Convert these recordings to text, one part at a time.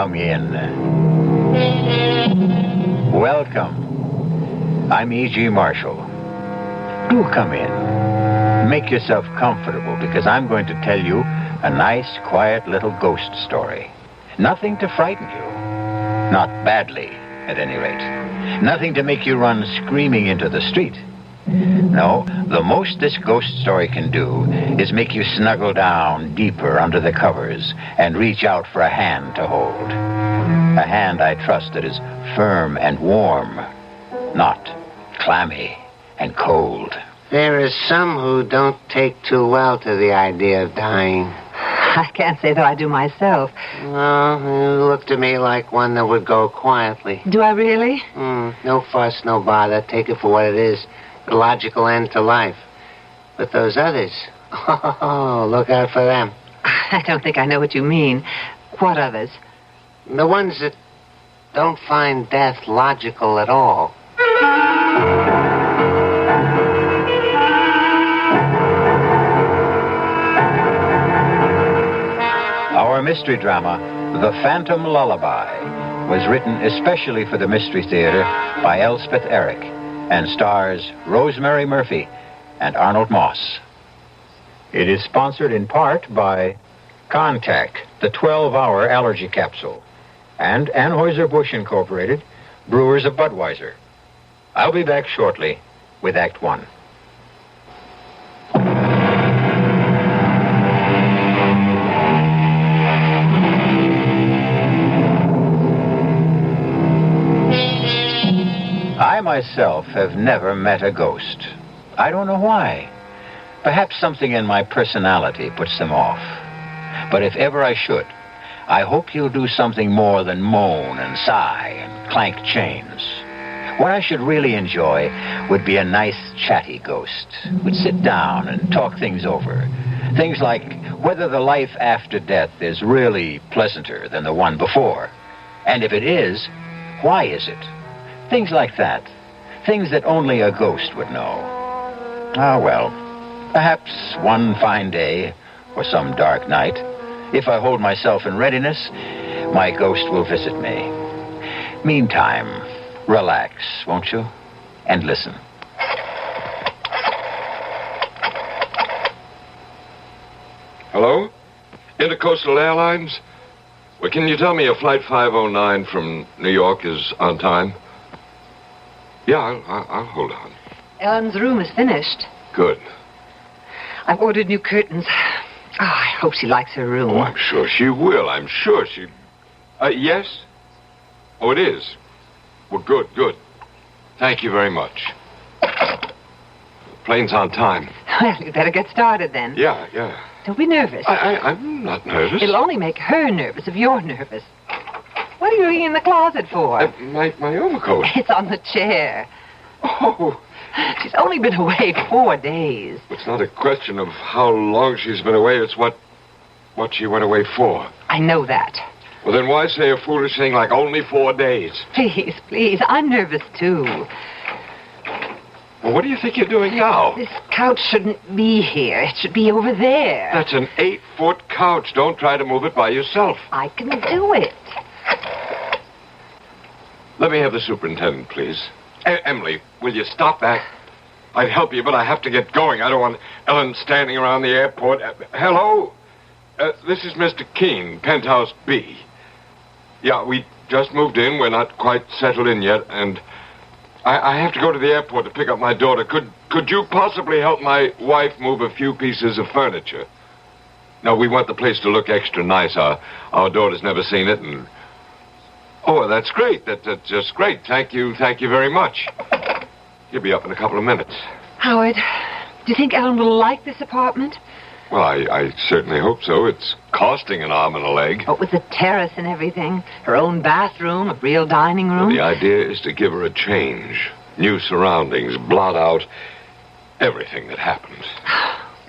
come in. Welcome. I'm E.G. Marshall. Do come in. Make yourself comfortable, because I'm going to tell you a nice, quiet little ghost story. Nothing to frighten you. Not badly, at any rate. Nothing to make you run screaming into the street. No, the most this ghost story can do is make you snuggle down deeper under the covers and reach out for a hand to hold. A hand, I trust, that is firm and warm, not clammy and cold. There are some who don't take too well to the idea of dying. I can't say that I do myself. Well, you look to me like one that would go quietly. Do I really? No fuss, no bother. Take it for what it is. The logical end to life. But those others, look out for them. I don't think I know what you mean. What others? The ones that don't find death logical at all. Our mystery drama, The Phantom Lullaby, was written especially for the Mystery Theater by Elspeth Eric and stars Rosemary Murphy and Arnold Moss. It is sponsored in part by Contact, the 12-hour allergy capsule, and Anheuser-Busch Incorporated, brewers of Budweiser. I'll be back shortly with Act One. I myself have never met a ghost. I don't know why. Perhaps something in my personality puts them off. But if ever I should, I hope you'll do something more than moan and sigh and clank chains. What I should really enjoy would be a nice chatty ghost who'd sit down and talk things over. Things like whether the life after death is really pleasanter than the one before. And if it is, why is it? Things like that. Things that only a ghost would know. Ah, well, perhaps one fine day or some dark night, if I hold myself in readiness, my ghost will visit me. Meantime, relax, won't you? And listen. Hello? Intercoastal Airlines? Well, can you tell me if Flight 509 from New York is on time? Yeah, I'll hold on. Ellen's room is finished. Good. I've ordered new curtains. Oh, I hope she likes her room. Oh, I'm sure she will. I'm sure she... yes? Oh, it is? Well, good, good. Thank you very much. The plane's on time. Well, you better get started then. Yeah. Don't be nervous. I'm not nervous. It'll only make her nervous if you're nervous. What are you in the closet for? My overcoat. It's on the chair. Oh. She's only been away 4 days. It's not a question of how long she's been away. It's what she went away for. I know that. Well, then why say a foolish thing like only 4 days? Please. I'm nervous, too. Well, what do you think you're doing now? This couch shouldn't be here. It should be over there. That's an 8-foot couch. Don't try to move it by yourself. I can do it. Let me have the superintendent, please. Emily, will you stop that? I'd help you, but I have to get going. I don't want Ellen standing around the airport. Hello? This is Mr. Keene, Penthouse B. Yeah, we just moved in. We're not quite settled in yet, and I have to go to the airport to pick up my daughter. Could you possibly help my wife move a few pieces of furniture? No, we want the place to look extra nice. Our daughter's never seen it, and... Oh, that's great. That's just great. Thank you very much. He'll be up in a couple of minutes. Howard, do you think Ellen will like this apartment? Well, I certainly hope so. It's costing an arm and a leg. What with the terrace and everything? Her own bathroom, a real dining room? Well, the idea is to give her a change. New surroundings, blot out everything that happened.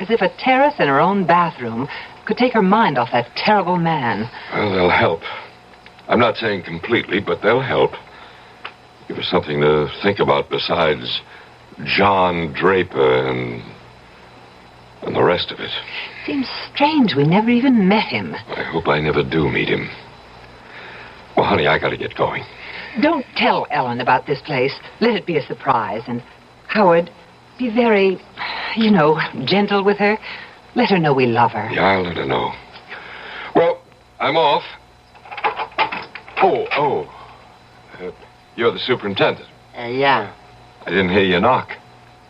As if a terrace and her own bathroom could take her mind off that terrible man. Well, they'll help. I'm not saying completely, but they'll help. Give her something to think about besides John Draper and the rest of it. Seems strange we never even met him. I hope I never do meet him. Well, honey, I gotta get going. Don't tell Ellen about this place. Let it be a surprise. And, Howard, be very, gentle with her. Let her know we love her. Yeah, I'll let her know. Well, I'm off. You're the superintendent. Yeah. I didn't hear you knock.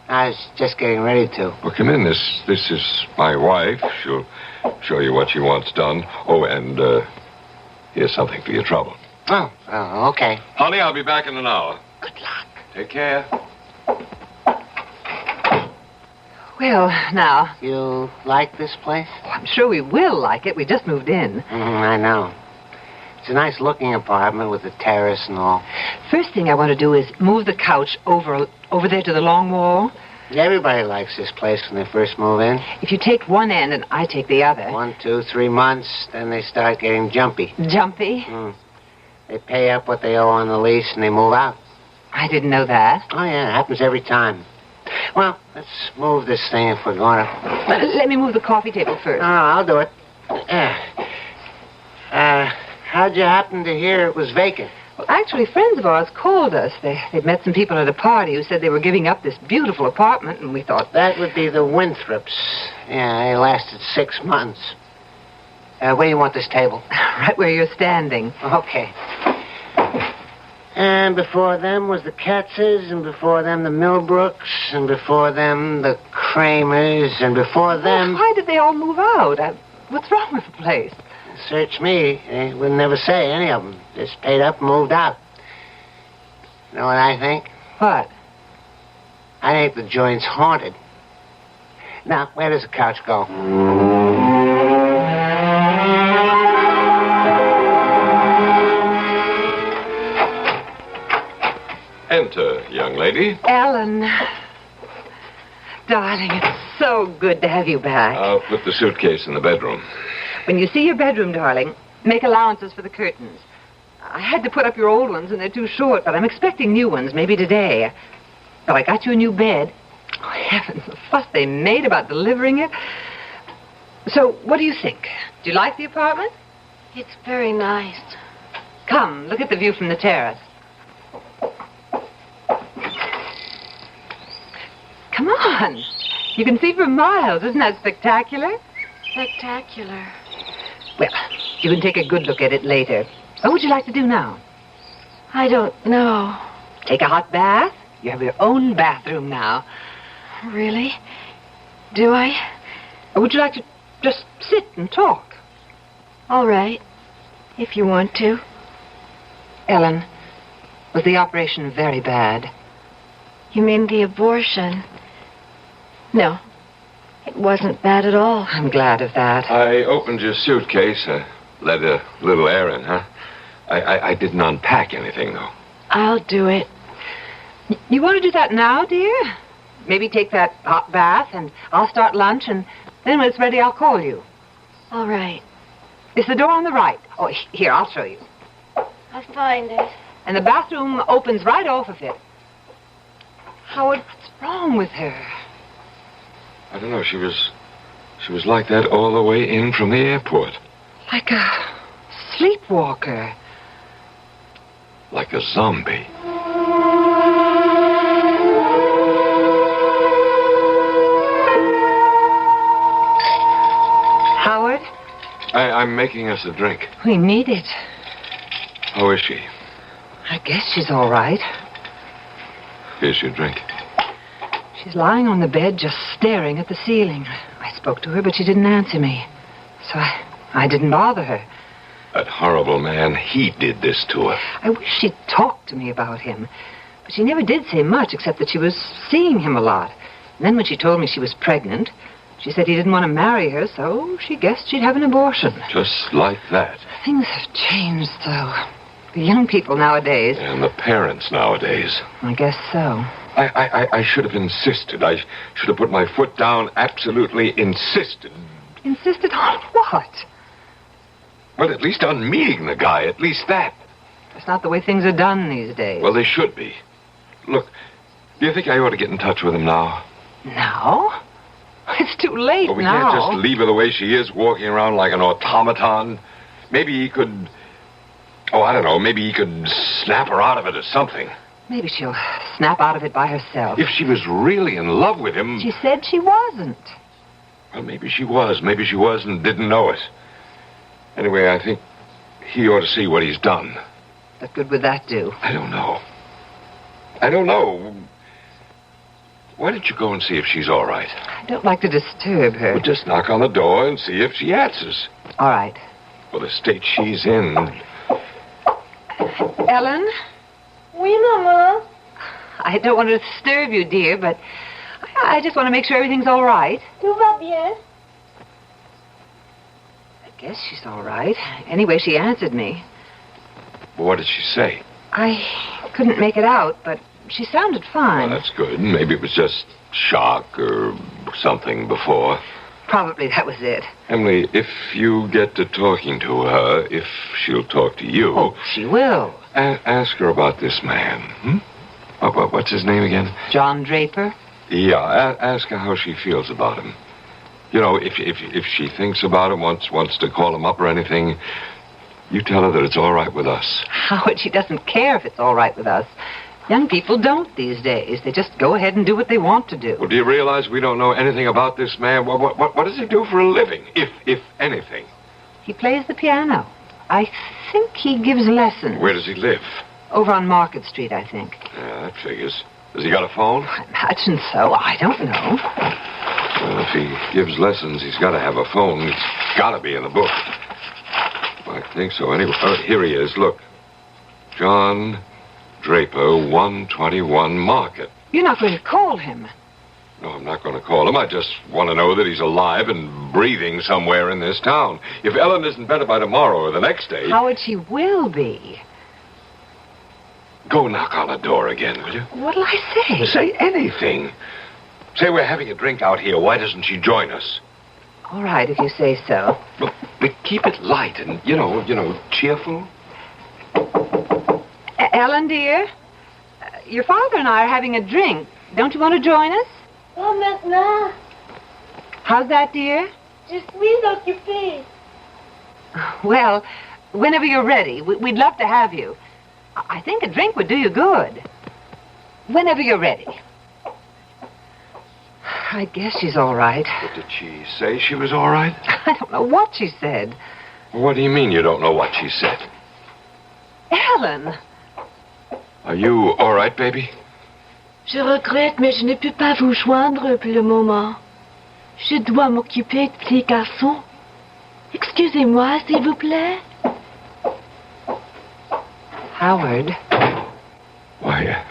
I was just getting ready to. Well, come in. This is my wife. She'll show you what she wants done. Oh, and here's something for your trouble. Oh, okay. Honey, I'll be back in an hour. Good luck. Take care. Well, now, You like this place? I'm sure we will like it. We just moved in. I know. It's a nice-looking apartment with a terrace and all. First thing I want to do is move the couch over there to the long wall. Everybody likes this place when they first move in. If you take one end and I take the other. 1, 2, 3 months, then they start getting jumpy. Jumpy? They pay up what they owe on the lease and they move out. I didn't know that. Oh, yeah, it happens every time. Well, let's move this thing if we're going to. Let me move the coffee table first. No, I'll do it. How'd you happen to hear it was vacant? Well, actually, friends of ours called us. They'd met some people at a party who said they were giving up this beautiful apartment, and we thought... That would be the Winthrops. Yeah, they lasted 6 months. Where do you want this table? Right where you're standing. Okay. And before them was the Katzes, and before them the Millbrooks, and before them the Kramers, and before them... Why did they all move out? What's wrong with the place? Search me. They would never say, any of them. Just paid up and moved out. You know what I think? What? I think the joint's haunted. Now, where does the couch go? Enter, young lady. Ellen. Darling, it's so good to have you back. I'll put the suitcase in the bedroom. When you see your bedroom, darling, make allowances for the curtains. I had to put up your old ones, and they're too short, but I'm expecting new ones, maybe today. But I got you a new bed. Oh, heavens, the fuss they made about delivering it. So, what do you think? Do you like the apartment? It's very nice. Come, look at the view from the terrace. Come on. You can see for miles. Isn't that spectacular? Spectacular. Well, you can take a good look at it later. What would you like to do now? I don't know. Take a hot bath? You have your own bathroom now. Really? Do I? Or would you like to just sit and talk? All right. If you want to. Ellen, was the operation very bad? You mean the abortion? No. It wasn't bad at all. I'm glad of that. I opened your suitcase. Let a little air in, huh? I didn't unpack anything, though. I'll do it. You want to do that now, dear? Maybe take that hot bath, and I'll start lunch, and then when it's ready, I'll call you. All right. It's the door on the right. Oh, here, I'll show you. I'll find it. And the bathroom opens right off of it. Howard, what's wrong with her? I don't know. She was like that all the way in from the airport. Like a sleepwalker. Like a zombie. Howard? I'm making us a drink. We need it. How is she? I guess she's all right. Here's your drink. She's lying on the bed, just staring at the ceiling. I spoke to her, but she didn't answer me. So I didn't bother her. That horrible man, he did this to her. I wish she'd talked to me about him. But she never did say much, except that she was seeing him a lot. And then when she told me she was pregnant, she said he didn't want to marry her, so she guessed she'd have an abortion. Just like that. Things have changed, though. The young people nowadays. And the parents nowadays. I guess so. I should have insisted. I should have put my foot down, absolutely insisted. Insisted on what? Well, at least on meeting the guy, at least that. That's not the way things are done these days. Well, they should be. Look, do you think I ought to get in touch with him now? Now? It's too late Well, we now. can't just leave her the way she is, walking around like an automaton. Maybe he could Oh, I don't know. Maybe he could snap her out of it or something. Maybe she'll snap out of it by herself. If she was really in love with him... She said she wasn't. Well, maybe she was. Maybe she was and didn't know it. Anyway, I think he ought to see what he's done. What good would that do? I don't know. I don't know. Why don't you go and see if she's all right? I don't like to disturb her. Well, just knock on the door and see if she answers. All right. Well, the state she's in... Ellen? Oui, Maman. I don't want to disturb you, dear, but I just want to make sure everything's all right. Tout va bien. I guess she's all right. Anyway, she answered me. Well, what did she say? I couldn't make it out, but she sounded fine. Well, that's good. Maybe it was just shock or something before. Probably that was it. Emily, if you get to talking to her, if she'll talk to you... Oh, she will. Ask her about this man. What's his name again? John Draper? Yeah, ask her how she feels about him. You know, if she thinks about him, wants to call him up or anything, you tell her that it's all right with us. Howard, she doesn't care if it's all right with us. Young people don't these days. They just go ahead and do what they want to do. Well, do you realize we don't know anything about this man? What does he do for a living, if anything? He plays the piano. I think he gives lessons. Where does he live? Over on Market Street, I think. Yeah, that figures. Has he got a phone? I imagine so. I don't know. Well, if he gives lessons, he's got to have a phone. It's got to be in the book. I think so. Anyway, here he is. Look. John Draper, 121 Market. You're not going to call him. No, I'm not going to call him. I just want to know that he's alive and breathing somewhere in this town. If Ellen isn't better by tomorrow or the next day... Howard, she will be. Go knock on the door again, will you? What'll I say? Say anything. Say we're having a drink out here. Why doesn't she join us? All right, if you say so. Look, but keep it light and, you know, cheerful. Ellen, dear, your father and I are having a drink. Don't you want to join us? Pas maintenant. How's that, dear? Je suis occupée. Well, whenever you're ready, we'd love to have you. I think a drink would do you good. Whenever you're ready. I guess she's all right. But did she say she was all right? I don't know what she said. What do you mean you don't know what she said? Ellen. Are you all right, baby? Je regrette, mais je ne peux pas vous joindre pour le moment. Je dois m'occuper de petit garçon. Excusez-moi, s'il vous plaît. Howard. Why,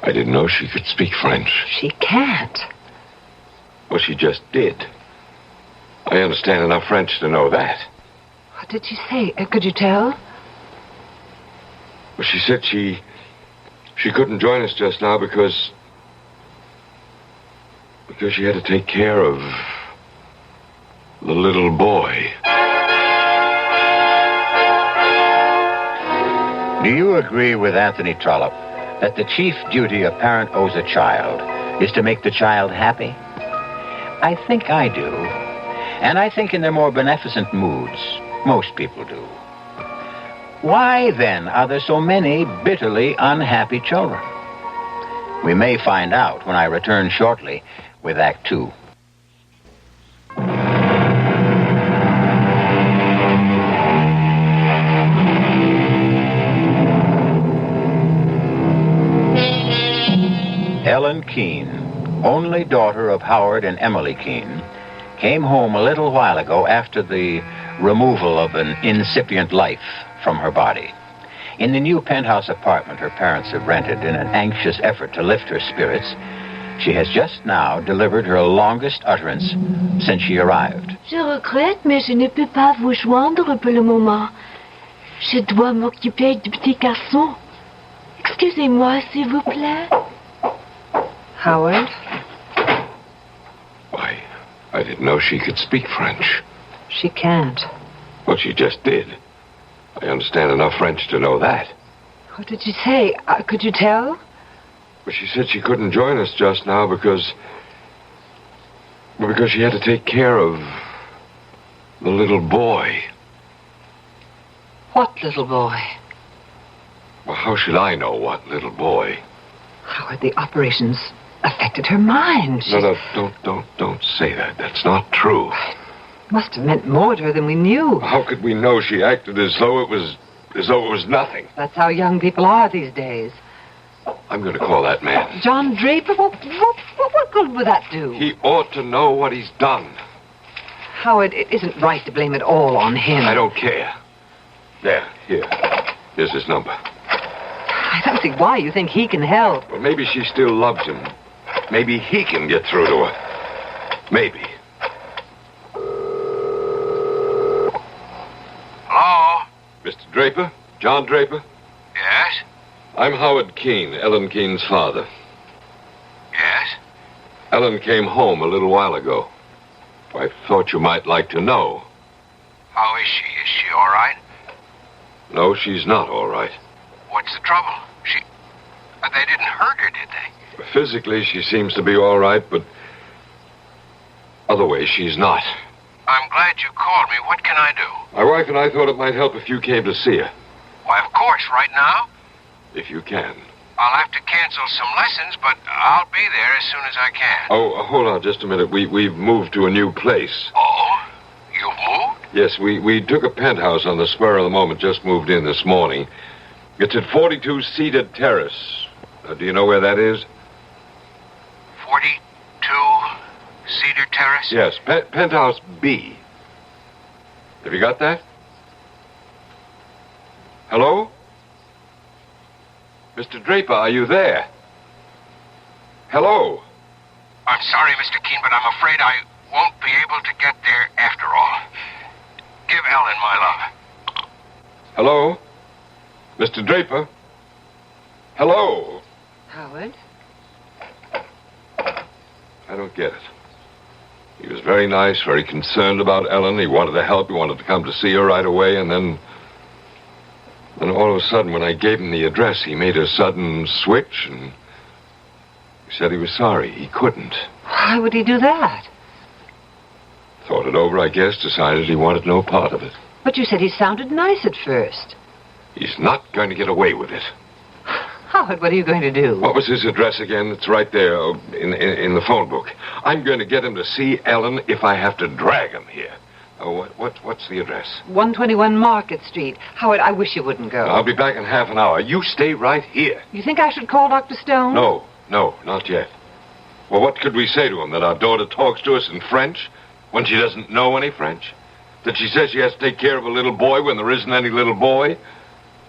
I didn't know she could speak French. She can't. Well, she just did. I understand enough French to know that. What did she say? Could you tell? Well, she said she couldn't join us just now because she had to take care of the little boy. Do you agree with Anthony Trollope that the chief duty a parent owes a child is to make the child happy? I think I do. And I think in their more beneficent moods, most people do. Why, then, are there so many bitterly unhappy children? We may find out when I return shortly with Act Two. Ellen Keene, only daughter of Howard and Emily Keene, came home a little while ago after the removal of an incipient life from her body. In the new penthouse apartment her parents have rented in an anxious effort to lift her spirits, she has just now delivered her longest utterance since she arrived. Je regrette, mais je ne peux pas vous joindre pour le moment. Je dois m'occuper du petit garçon. Excusez-moi, s'il vous plaît. Howard? Why, I didn't know she could speak French. She can't. Well, she just did. I understand enough French to know that. What did she say? Could you tell? Well, she said she couldn't join us just now because she had to take care of the little boy. What little boy? Well, how should I know what little boy? How had the operations affected her mind? No, don't say that. That's not true. Must have meant more to her than we knew. How could we know? She acted as though it was nothing. That's how young people are these days. I'm going to call that man. John Draper? What good would that do? He ought to know what he's done. Howard, it isn't right to blame it all on him. I don't care. There, here. Here's his number. I don't see why you think he can help. Well, maybe she still loves him. Maybe he can get through to her. Maybe. Hello? Mr. Draper? John Draper? Yes? I'm Howard Keene, Ellen Keene's father. Yes? Ellen came home a little while ago. I thought you might like to know. How is she? Is she all right? No, she's not all right. What's the trouble? They didn't hurt her, did they? Physically, she seems to be all right, but other ways, she's not. I'm glad you called me. What can I do? My wife and I thought it might help if you came to see her. Why, of course, right now. If you can. I'll have to cancel some lessons, but I'll be there as soon as I can. Oh, hold on just a minute. We've moved to a new place. Oh? You've moved? Yes, we took a penthouse on the spur of the moment, just moved in this morning. It's at 42 Cedar Terrace. Do you know where that is? 42 Cedar Terrace? Yes, penthouse B. Have you got that? Hello? Mr. Draper, are you there? Hello? I'm sorry, Mr. Keene, but I'm afraid I won't be able to get there after all. Give Ellen my love. Hello? Mr. Draper? Hello? Howard? I don't get it. He was very nice, very concerned about Ellen. He wanted to help. He wanted to come to see her right away, and then all of a sudden, when I gave him the address, he made a sudden switch, and he said he was sorry. He couldn't. Why would he do that? Thought it over, I guess, decided he wanted no part of it. But you said he sounded nice at first. He's not going to get away with it. Howard, what are you going to do? What was his address again? It's right there in the phone book. I'm going to get him to see Ellen if I have to drag him here. Oh, what's the address? 121 Market Street. Howard, I wish you wouldn't go. I'll be back in half an hour. You stay right here. You think I should call Dr. Stone? No, not yet. Well, what could we say to him? That our daughter talks to us in French when she doesn't know any French? That she says she has to take care of a little boy when there isn't any little boy?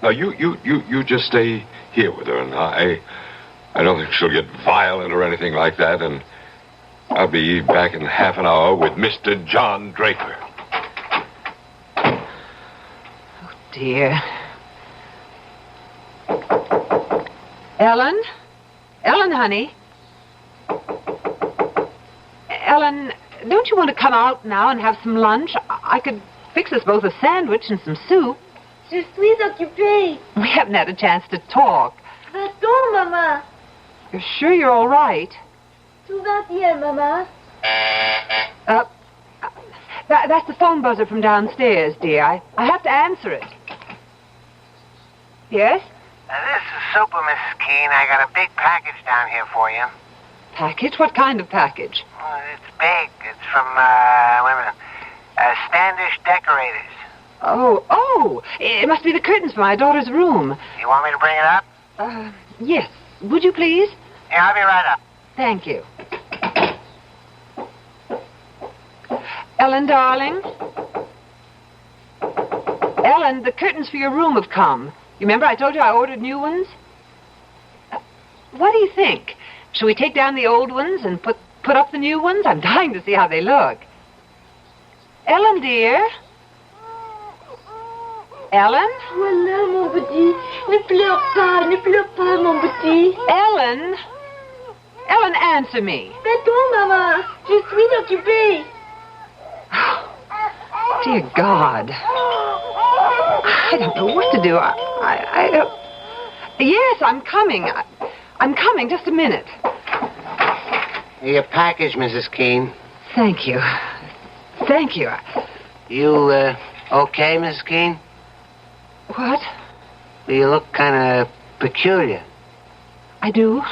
No, you just stay here with her, and I don't think she'll get violent or anything like that, and I'll be back in half an hour with Mr. John Draper. Oh, dear. Ellen? Ellen, honey? Ellen, don't you want to come out now and have some lunch? I could fix us both a sandwich and some soup. Je suis occupée. We haven't had a chance to talk. Va-t'en, maman. You're sure you're all right? Tout va bien, maman. That's the phone buzzer from downstairs, dear. I have to answer it. Yes? This is Super, Mrs. Keene. I got a big package down here for you. Package? What kind of package? Oh, it's big. It's from, wait a minute, Standish Decorators. Oh, it must be the curtains for my daughter's room. You want me to bring it up? Yes. Would you please? Yeah, I'll be right up. Thank you. Ellen, darling? Ellen, the curtains for your room have come. You remember I told you I ordered new ones? What do you think? Shall we take down the old ones and put up the new ones? I'm dying to see how they look. Ellen, dear? Ellen? Voilà, mon petit. Ne pleure pas, mon petit. Ellen? Ellen, answer me. Va-t'en, maman. Je suis occupée. Dear God. I don't know what to do. I don't... Yes, I'm coming. I'm coming. Just a minute. Your package, Mrs. Keene. Thank you. Thank you. You, okay, Mrs. Keene? What? Well, you look kind of peculiar. I do?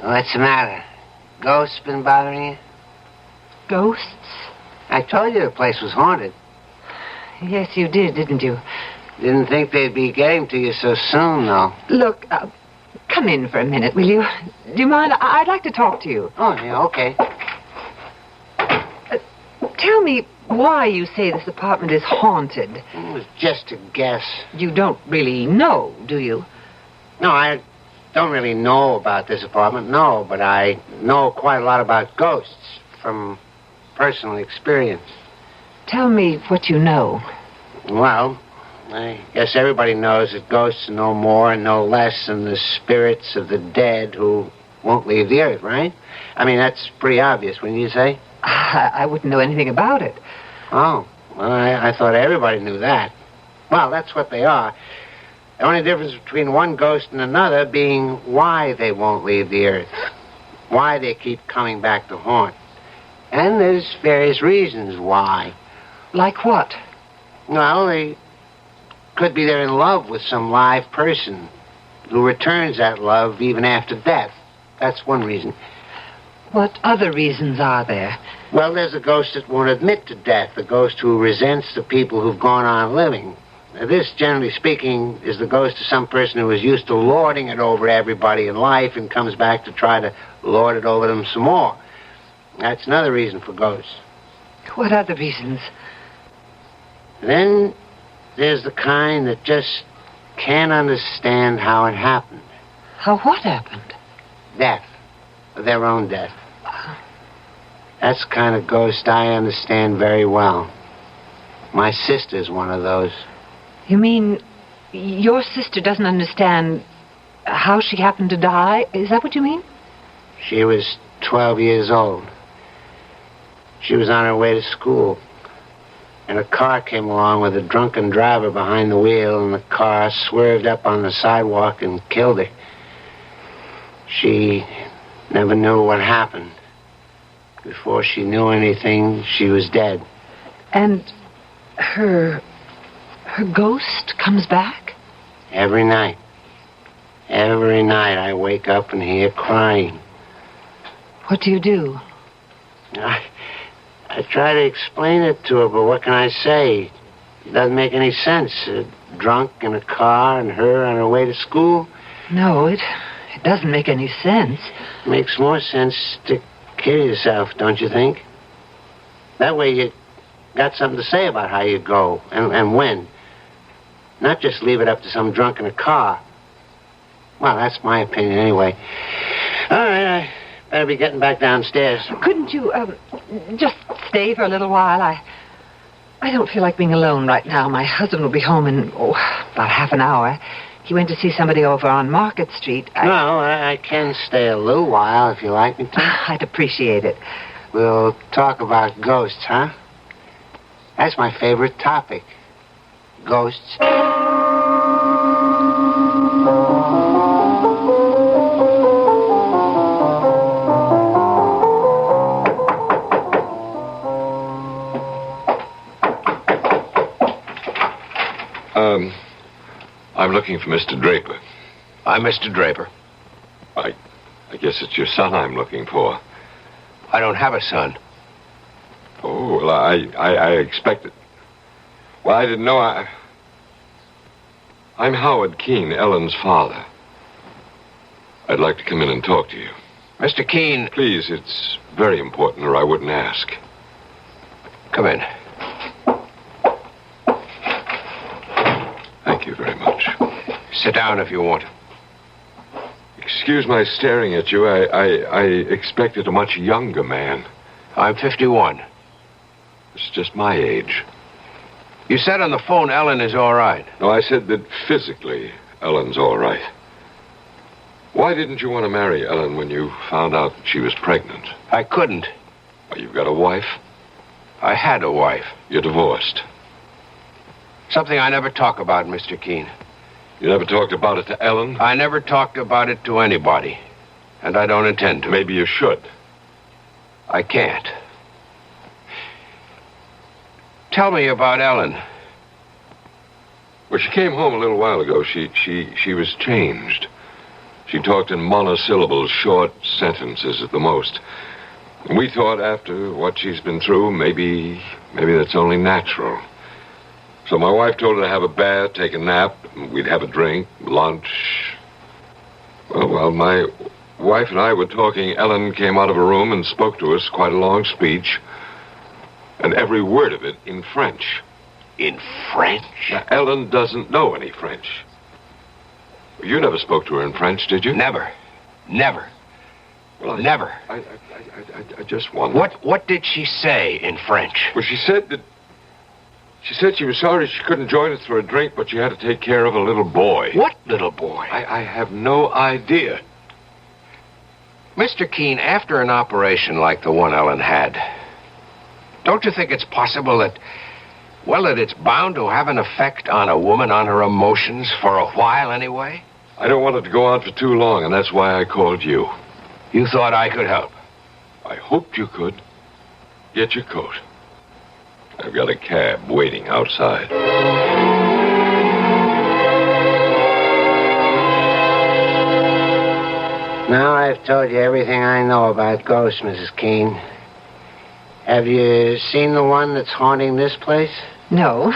What's the matter? Ghosts been bothering you? Ghosts? I told you the place was haunted. Yes, you did, didn't you? Didn't think they'd be getting to you so soon, though. Look, come in for a minute, will you? Do you mind? I'd like to talk to you. Oh, yeah, okay. Tell me why you say this apartment is haunted. It was just a guess. You don't really know, do you? No, I don't really know about this apartment, no, but I know quite a lot about ghosts from personal experience. Tell me what you know. Well, I guess everybody knows that ghosts are no more and no less than the spirits of the dead who won't leave the earth, right? I mean, that's pretty obvious, wouldn't you say? I wouldn't know anything about it. Oh, well, I thought everybody knew that. Well, that's what they are. The only difference between one ghost and another being why they won't leave the earth. Why they keep coming back to haunt. And there's various reasons why. Like what? Well, they could be they're in love with some live person who returns that love even after death. That's one reason. What other reasons are there? Well, there's a ghost that won't admit to death, a ghost who resents the people who've gone on living. Now, this, generally speaking, is the ghost of some person who is used to lording it over everybody in life and comes back to try to lord it over them some more. That's another reason for ghosts. What other reasons? Then there's the kind that just can't understand how it happened. How what happened? Death. Their own death. That's the kind of ghost I understand very well. My sister's one of those. You mean your sister doesn't understand how she happened to die? Is that what you mean? She was 12 years old. She was on her way to school. And a car came along with a drunken driver behind the wheel, and the car swerved up on the sidewalk and killed her. She never knew what happened. Before she knew anything, she was dead. And her ghost comes back? Every night. Every night I wake up and hear crying. What do you do? I try to explain it to her, but what can I say? It doesn't make any sense. Drunk in a car and her on her way to school. No, it doesn't make any sense. Makes more sense to kill yourself, don't you think? That way you got something to say about how you go and when. Not just leave it up to some drunk in a car. Well, that's my opinion anyway. All right, I better be getting back downstairs. Couldn't you just stay for a little while? I don't feel like being alone right now. My husband will be home in about half an hour. He went to see somebody over on Market Street. No, I can stay a little while if you like me to. I'd appreciate it. We'll talk about ghosts, huh? That's my favorite topic. Ghosts. I'm looking for Mr. Draper. I'm Mr. Draper. I guess it's your son I'm looking for. I don't have a son. Oh, well, I expected. Well, I didn't know. I'm Howard Keene, Ellen's father. I'd like to come in and talk to you. Mr. Keene. Please, it's very important, or I wouldn't ask. Come in. Thank you very much. Sit down if you want. Excuse my staring at you. I expected a much younger man. I'm 51. It's just my age. You said on the phone Ellen is all right. No, I said that physically, Ellen's all right. Why didn't you want to marry Ellen when you found out that she was pregnant? I couldn't. Well, you've got a wife? I had a wife. You're divorced. Something I never talk about, Mr. Keene. You never talked about it to Ellen? I never talked about it to anybody. And I don't intend to. Maybe you should. I can't. Tell me about Ellen. Well, she came home a little while ago. She was changed. She talked in monosyllables, short sentences at the most. And we thought after what she's been through, maybe that's only natural. So my wife told her to have a bath, take a nap, we'd have a drink, lunch. Well, while my wife and I were talking, Ellen came out of a room and spoke to us, quite a long speech, and every word of it in French. In French? Now, Ellen doesn't know any French. You never spoke to her in French, did you? Never. Well, never. I just wonder. What did she say in French? Well, she said she was sorry she couldn't join us for a drink, but she had to take care of a little boy. What little boy? I have no idea. Mr. Keene, after an operation like the one Ellen had, don't you think it's possible that it's bound to have an effect on a woman, on her emotions, for a while anyway? I don't want it to go on for too long, and that's why I called you. You thought I could help? I hoped you could. Get your coat. I've got a cab waiting outside. Now I've told you everything I know about ghosts, Mrs. Keene. Have you seen the one that's haunting this place? No.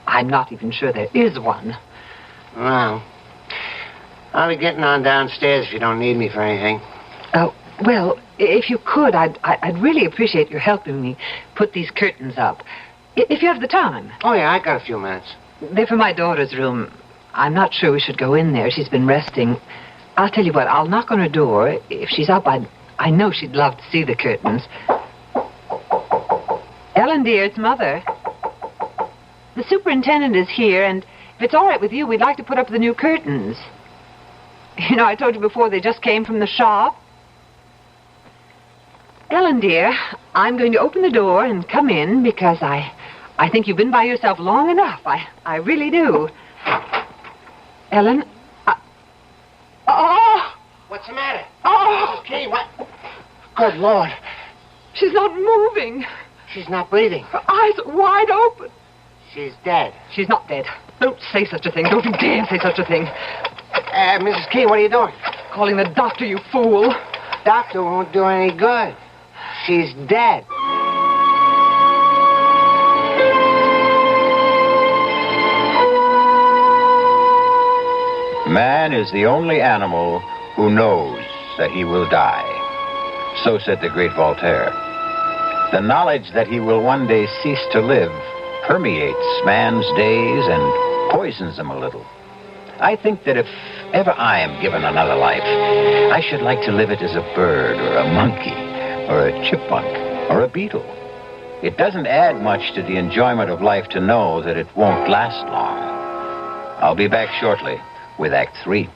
I'm not even sure there is one. Well, I'll be getting on downstairs if you don't need me for anything. Oh, well, if you could, I'd really appreciate your helping me put these curtains up. If you have the time. Oh, yeah, I got a few minutes. They're for my daughter's room. I'm not sure we should go in there. She's been resting. I'll tell you what, I'll knock on her door. If she's up, I know she'd love to see the curtains. Ellen, dear, it's Mother. The superintendent is here, and if it's all right with you, we'd like to put up the new curtains. You know, I told you before they just came from the shop. Ellen, dear, I'm going to open the door and come in because I think you've been by yourself long enough. I really do. Ellen, oh! What's the matter? Oh! Mrs. Keene, what? Good Lord. She's not moving. She's not breathing. Her eyes are wide open. She's dead. She's not dead. Don't say such a thing. Don't you dare say such a thing. Mrs. Keene, what are you doing? Calling the doctor, you fool. Doctor won't do any good. She's dead. Man is the only animal who knows that he will die. So said the great Voltaire. The knowledge that he will one day cease to live permeates man's days and poisons them a little. I think that if ever I am given another life, I should like to live it as a bird or a monkey or a chipmunk or a beetle. It doesn't add much to the enjoyment of life to know that it won't last long. I'll be back shortly with Act 3.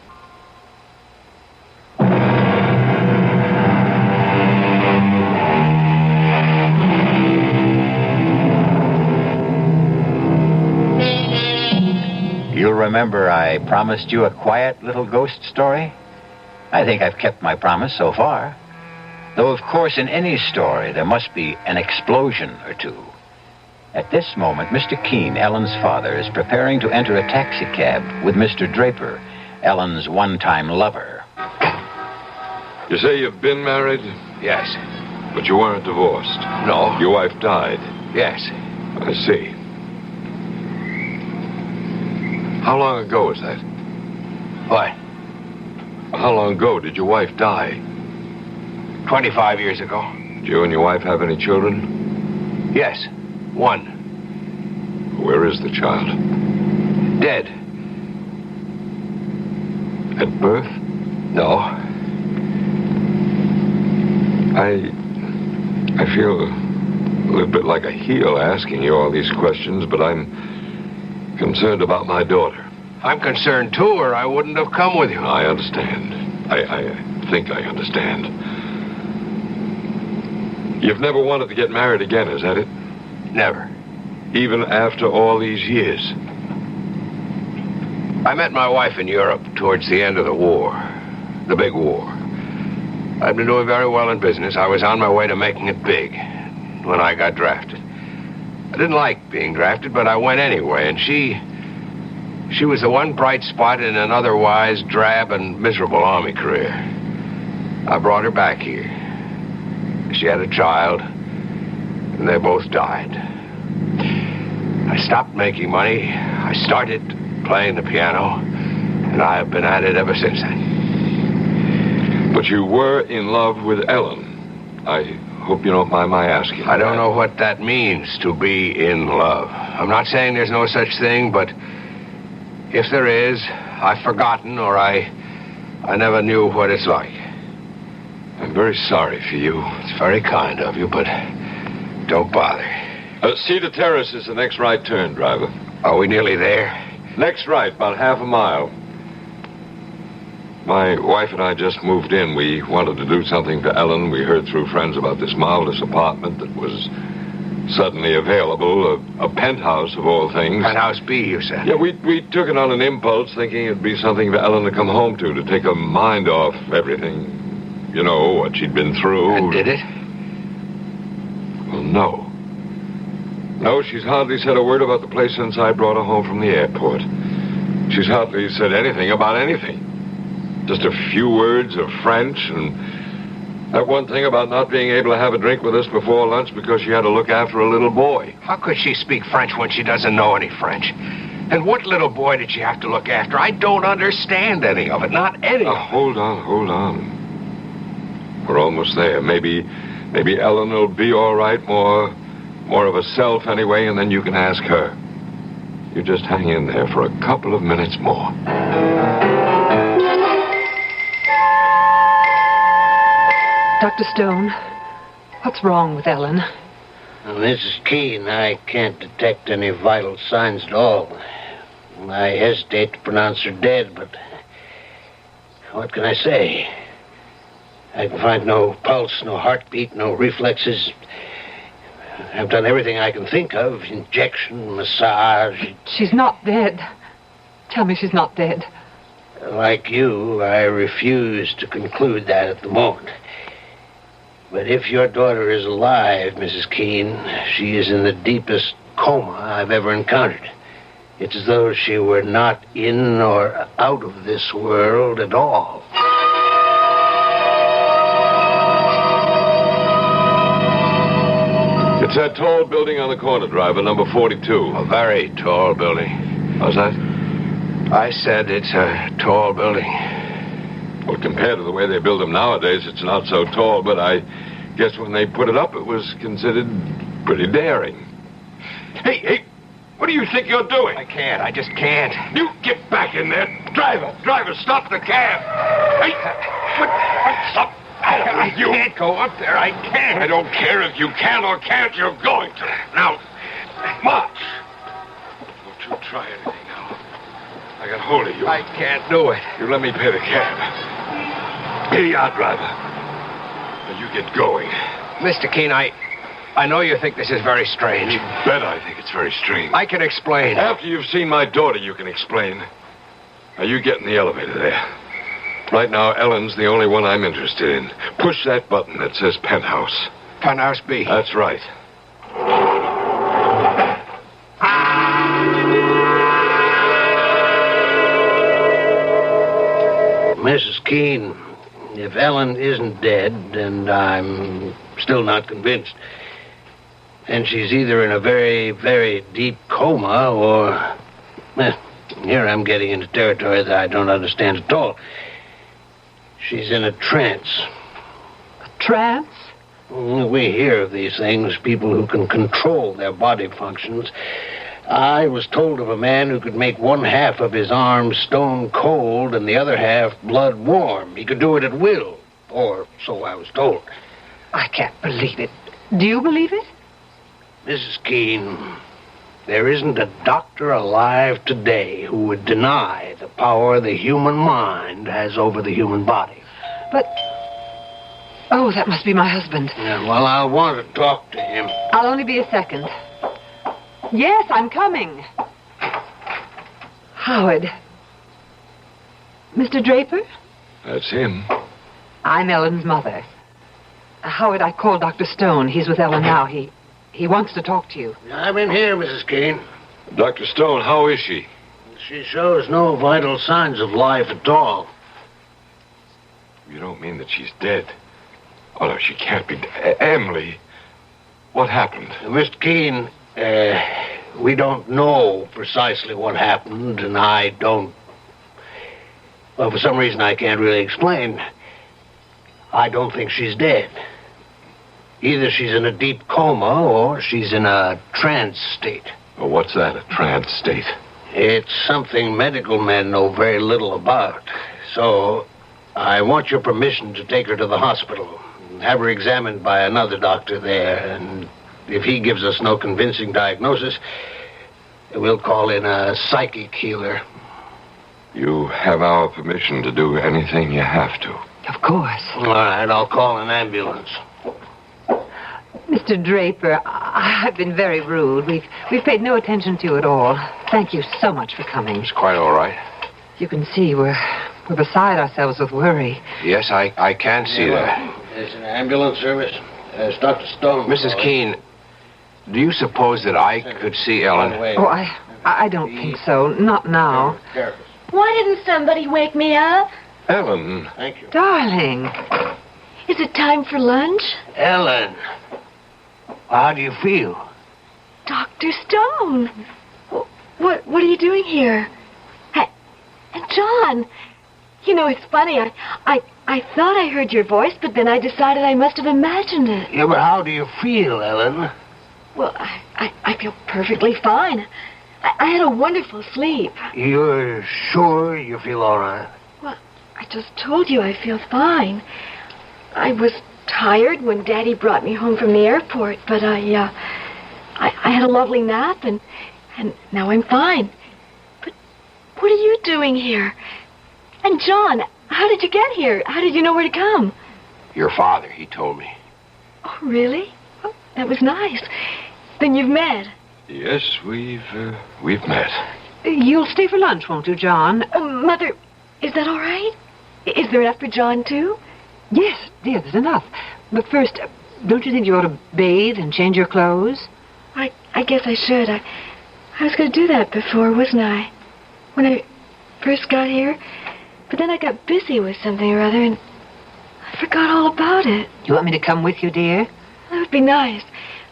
You'll remember I promised you a quiet little ghost story? I think I've kept my promise so far. Though, of course, in any story, there must be an explosion or two. At this moment, Mr. Keene, Ellen's father, is preparing to enter a taxicab with Mr. Draper, Ellen's one-time lover. You say you've been married? Yes. But you weren't divorced? No. Your wife died? Yes. I see. How long ago was that? What? How long ago did your wife die? 25 years ago. Did you and your wife have any children? Yes. One. Where is the child? Dead. At birth? No. I feel a little bit like a heel asking you all these questions, but I'm concerned about my daughter. I'm concerned, too, or I wouldn't have come with you. I understand. I think I understand. You've never wanted to get married again, is that it? Never. Even after all these years? I met my wife in Europe towards the end of the war. The big war. I'd been doing very well in business. I was on my way to making it big when I got drafted. I didn't like being drafted, but I went anyway, and she She was the one bright spot in an otherwise drab and miserable army career. I brought her back here. She had a child, and they both died. I stopped making money. I started playing the piano, and I have been at it ever since then. But you were in love with Ellen. I hope you don't mind my asking. I don't know what that means, to be in love. I'm not saying there's no such thing, but if there is, I've forgotten, or I never knew what it's like. I'm very sorry for you. It's very kind of you, but don't bother. Cedar Terrace is the next right turn, driver. Are we nearly there? Next right, about half a mile. My wife and I just moved in. We wanted to do something for Ellen. We heard through friends about this marvelous apartment that was suddenly available, a penthouse of all things. Penthouse B, you said? Yeah, we took it on an impulse, thinking it'd be something for Ellen to come home to take her mind off everything. You know, what she'd been through. And did it? Well, no. No, she's hardly said a word about the place since I brought her home from the airport. She's hardly said anything about anything. Just a few words of French, and that one thing about not being able to have a drink with us before lunch because she had to look after a little boy. How could she speak French when she doesn't know any French? And what little boy did she have to look after? I don't understand any of it, not any of it. Hold on. We're almost there. Maybe Ellen will be all right, more of a self anyway, and then you can ask her. You just hang in there for a couple of minutes more. Dr. Stone, what's wrong with Ellen? Well, Mrs. Keene, I can't detect any vital signs at all. I hesitate to pronounce her dead, but what can I say? I can find no pulse, no heartbeat, no reflexes. I've done everything I can think of. Injection, massage. She's not dead. Tell me she's not dead. Like you, I refuse to conclude that at the moment. But if your daughter is alive, Mrs. Keene, she is in the deepest coma I've ever encountered. It's as though she were not in or out of this world at all. It's that tall building on the corner, driver, number 42. A very tall building. How's that? I said it's a tall building. Well, compared to the way they build them nowadays, it's not so tall, but I guess when they put it up, it was considered pretty daring. Hey, what do you think you're doing? I just can't. You get back in there. Driver, stop the cab. Hey, stop. You can't go up there. I can't. I don't care if you can or can't. You're going to. Now, march. Don't you try anything now. I got hold of you. I can't do it. You let me pay the cab. Here you are, driver. Now you get going. Mr. Keene, I know you think this is very strange. You bet I think it's very strange. I can explain. After you've seen my daughter, you can explain. Now you get in the elevator there. Right now, Ellen's the only one I'm interested in. Push that button that says penthouse. Penthouse B. That's right. Mrs. Keene, if Ellen isn't dead, and I'm still not convinced, then she's either in a very, very deep coma or... Well, here I'm getting into territory that I don't understand at all. She's in a trance. A trance? We hear of these things, people who can control their body functions. I was told of a man who could make one half of his arm stone cold and the other half blood warm. He could do it at will, or so I was told. I can't believe it. Do you believe it? Mrs. Keene, there isn't a doctor alive today who would deny the power the human mind has over the human body. But... Oh, that must be my husband. Yeah, well, I'll want to talk to him. I'll only be a second. Yes, I'm coming. Howard. Mr. Draper? That's him. I'm Ellen's mother. Howard, I called Dr. Stone. He's with Ellen now. He wants to talk to you. I'm in here, Mrs. Keene. Dr. Stone, how is she? She shows no vital signs of life at all. You don't mean that she's dead? Oh, no, she can't be. Emily, what happened? Mr. Keene, we don't know precisely what happened, and I don't... Well, for some reason I can't really explain. I don't think she's dead. Either she's in a deep coma or she's in a trance state. Well, what's that, a trance state? It's something medical men know very little about. So I want your permission to take her to the hospital and have her examined by another doctor there. And if he gives us no convincing diagnosis, we'll call in a psychic healer. You have our permission to do anything you have to. Of course. All right, I'll call an ambulance. Mr. Draper, I've been very rude. We've paid no attention to you at all. Thank you so much for coming. It's quite all right. You can see we're beside ourselves with worry. Yes, I can see that. There's an ambulance service. There's Dr. Stone. Mrs. Keene, do you suppose that I could see Ellen? Oh, I don't think so. Not now. Why didn't somebody wake me up? Ellen. Thank you. Darling. Is it time for lunch? Ellen, how do you feel? Dr. Stone. What are you doing here? And John, you know, it's funny. I thought I heard your voice, but then I decided I must have imagined it. Yeah, but how do you feel, Ellen? Well, I feel perfectly fine. I had a wonderful sleep. You're sure you feel all right? Well, I just told you I feel fine. I was tired when Daddy brought me home from the airport, but I had a lovely nap, and now I'm fine. But what are you doing here? And John, how did you get here? How did you know where to come? Your father, he told me. Oh, really? Oh, that was nice. Then you've met. Yes, we've met. You'll stay for lunch, won't you, John? Mother, is that all right? Is there enough for John, too? Yes, dear, there's enough. But first, don't you think you ought to bathe and change your clothes? I guess I should. I was going to do that before, wasn't I? When I first got here. But then I got busy with something or other, and I forgot all about it. You want me to come with you, dear? That would be nice.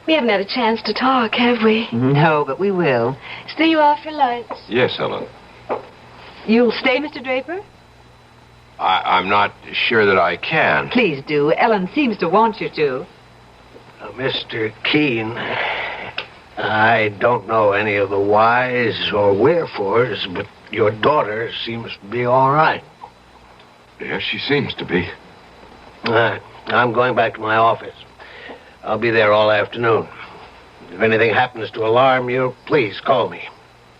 We haven't had a chance to talk, have we? No, but we will. See you off for lunch. Yes, Ellen. You'll stay, Mr. Draper? I'm not sure that I can. Please do. Ellen seems to want you to. Mr. Keene, I don't know any of the whys or wherefores, but your daughter seems to be all right. Yes, she seems to be. All right. I'm going back to my office. I'll be there all afternoon. If anything happens to alarm you, please call me.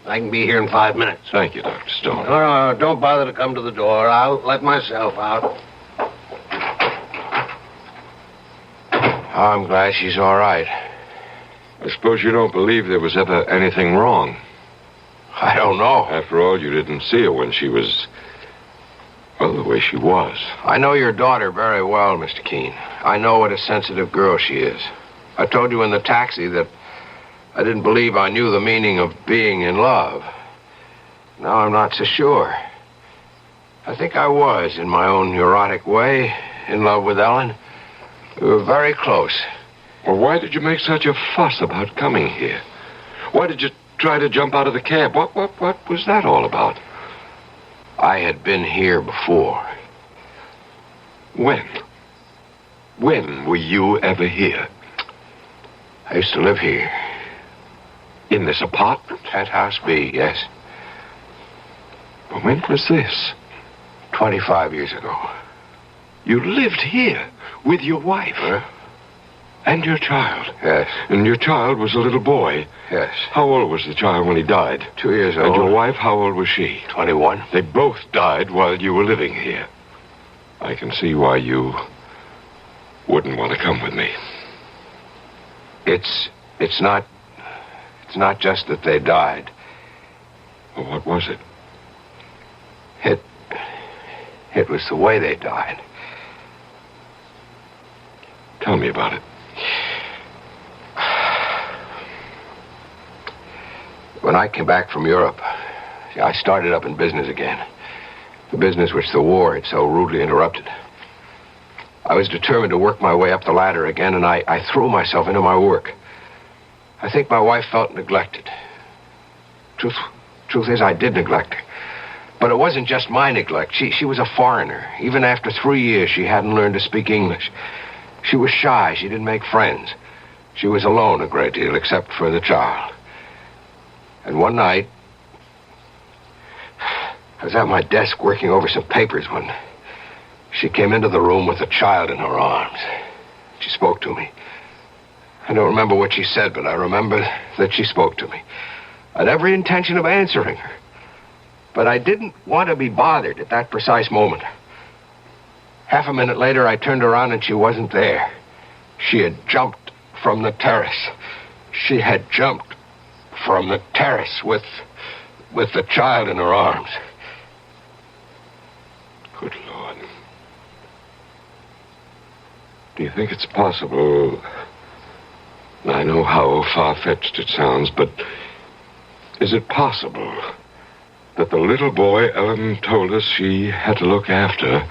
I can be here in 5 minutes. Thank you, Dr. Stone. No, don't bother to come to the door. I'll let myself out. I'm glad she's all right. I suppose you don't believe there was ever anything wrong. I don't know. After all, you didn't see her when she was, well, the way she was. I know your daughter very well, Mr. Keene. I know what a sensitive girl she is. I told you in the taxi that I didn't believe I knew the meaning of being in love. Now I'm not so sure. I think I was, in my own neurotic way, in love with Ellen. We were very close. Well, why did you make such a fuss about coming here? Why did you try to jump out of the cab? What was that all about? I had been here before. When? When were you ever here? I used to live here. In this apartment? At House B, yes. Well, when was this? 25 years ago. You lived here with your wife? Huh? And your child? Yes. And your child was a little boy? Yes. How old was the child when he died? 2 years old. And your wife, how old was she? 21. They both died while you were living here. I can see why you wouldn't want to come with me. It's not just that they died. Well, what was it? It was the way they died. Tell me about it. When I came back from Europe, See, I started up in business again. The business which the war had so rudely interrupted. I was determined to work my way up the ladder again, and I threw myself into my work. I think my wife felt neglected. Truth is, I did neglect her. But it wasn't just my neglect. She was a foreigner. Even after 3 years, she hadn't learned to speak English. She was shy. She didn't make friends. She was alone a great deal, except for the child. And one night, I was at my desk working over some papers when she came into the room with the child in her arms. She spoke to me. I don't remember what she said, but I remember that she spoke to me. I had every intention of answering her. But I didn't want to be bothered at that precise moment. Half a minute later, I turned around and she wasn't there. She had jumped from the terrace. She had jumped from the terrace with the child in her arms. Good Lord. Do you think it's possible? I know how far-fetched it sounds, but is it possible that the little boy Ellen told us she had to look after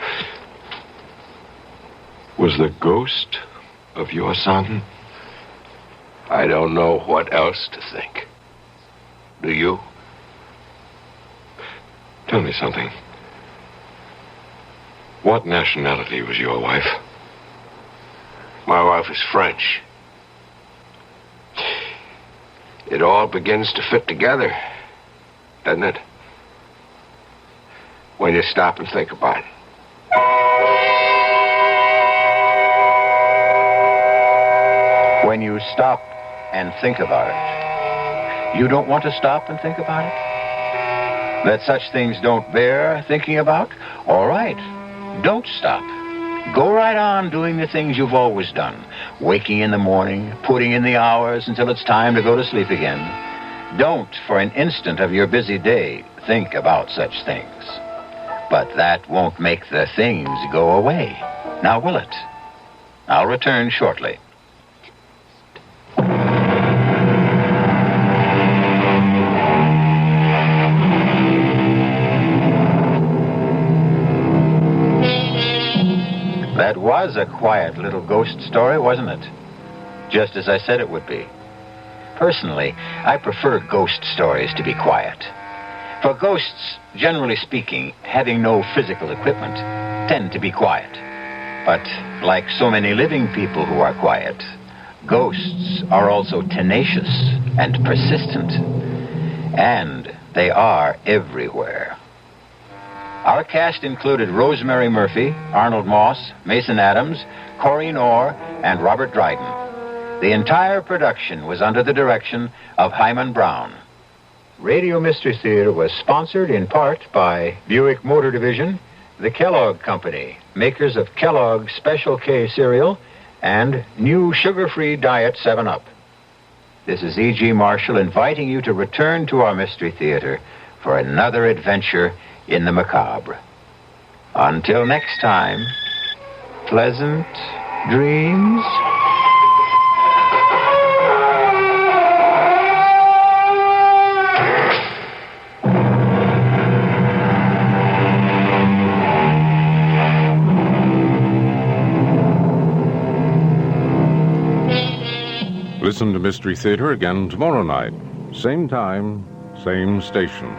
was the ghost of your son? I don't know what else to think. Do you? Tell me something. What nationality was your wife? My wife is French. It all begins to fit together, doesn't it? When you stop and think about it. When you stop and think about it, you don't want to stop and think about it? That such things don't bear thinking about? All right, don't stop. Go right on doing the things you've always done. Waking in the morning, putting in the hours until it's time to go to sleep again. Don't, for an instant of your busy day, think about such things. But that won't make the things go away. Now, will it? I'll return shortly. That was a quiet little ghost story, wasn't it? Just as I said it would be. Personally, I prefer ghost stories to be quiet. For ghosts, generally speaking, having no physical equipment, tend to be quiet. But like so many living people who are quiet, ghosts are also tenacious and persistent. And they are everywhere. Our cast included Rosemary Murphy, Arnold Moss, Mason Adams, Corinne Orr, and Robert Dryden. The entire production was under the direction of Himan Brown. Radio Mystery Theater was sponsored in part by Buick Motor Division, the Kellogg Company, makers of Kellogg Special K cereal, and new sugar-free Diet 7-Up. This is E.G. Marshall inviting you to return to our Mystery Theater for another adventure in the macabre. Until next time, pleasant dreams. Listen to Mystery Theater again tomorrow night. Same time, same station.